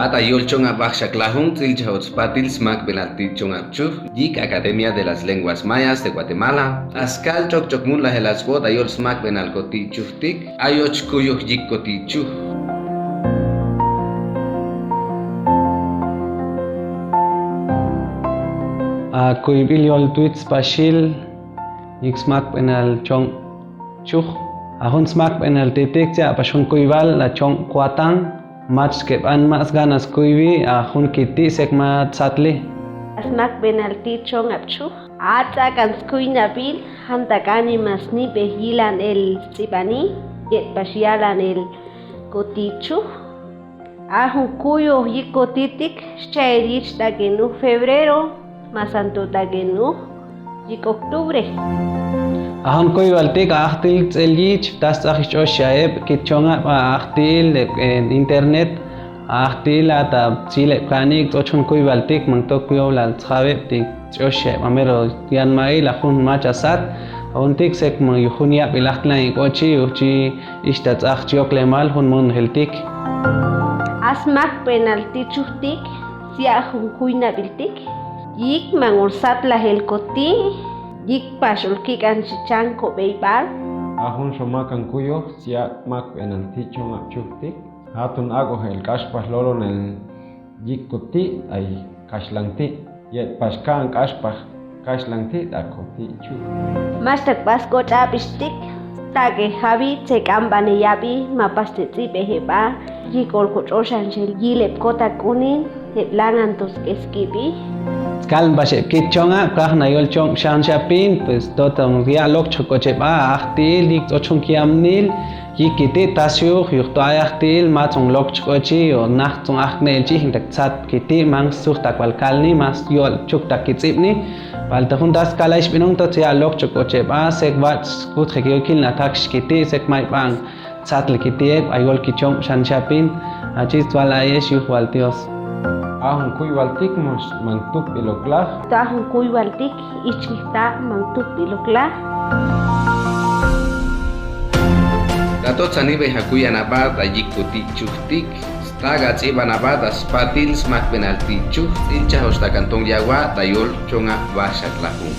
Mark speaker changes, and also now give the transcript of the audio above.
Speaker 1: Bata yol chonga bakshak lahun trilchahots patil smak penalti chonga chuh yik Academia de las Lenguas Mayas de Guatemala. Askal chok chok mun la helasbot ayol smak penal koti chuhtik ayoch kuyuh yik koti chuh.
Speaker 2: Kuibil yol tweets pasil yik smak penal chong chuh. Ahun smak penal titik cia pasun kuibal la chong kuatang match ke an mas ganas kuibi ahun kiti sekma satli.
Speaker 3: Smak penalti chong apchu. Ata kan skuina bil hantakani masni behilan el sibani yet pasialan el kotichu. Ahun kuyo yik kotitik shairich tagenu febrero masanto tagenu yik octubre.
Speaker 2: Ahun kuibal tik ahtil tselich tas ahish oshaeb kitchonga ahtil internet ahtil ata chile kanik ochun kuibal tik mangtok kuibal tsabeb tik oshaeb amero yan mail ahun machasat ahun tik sek mang yuhunia bilaklan ochi uchi ishtat ahchioklemal hun mun heltik.
Speaker 3: Asmak penalti chuhtik sia ahun kuina biltik yik mangursat la helkoti yik pasul kikan chichang ko beibar.
Speaker 4: Ahun somakan kuyo siya mak penalti chong apchuktik. Hatun ago el kashpas lolo nel yik koti ay kashlangti. Yet paskan kashpas kashlangti akoti chu.
Speaker 3: Mastak pasko chapistik tage habi chekambane yabi mapastitsi beheba yikol kochoshan shel yilep kota kunin langan tos keskibi.
Speaker 2: Kal bashe kitchonga kah na yol chong shan shapin pues totong dia lok chokoche ba ahtil dik ochung kiamnil yikiti tasyo yukto ayahtil ma chong lok chokochi o nah chong akne chi hintak chat kiti mang suk takwal kalni mas yol chuk takitsipni pal tahun das kalaish binong to tia lok chokoche ba sek bat kut khekil na taksh kiti sek mai bang chat likiti ayol kichong shan shapin achis wala yesh yuhwal tios.
Speaker 4: Ahun kuibal tik mos mantuk biloklah.
Speaker 3: Tahun kuibal tik ichita mantuk biloklah.
Speaker 1: Dato tsanibe hakuya nabat ayik koti chuhtik. Staga tsiba nabat aspatil smak penalti chuh ilcha hosta kantong yawa tayol chonga basak lahun.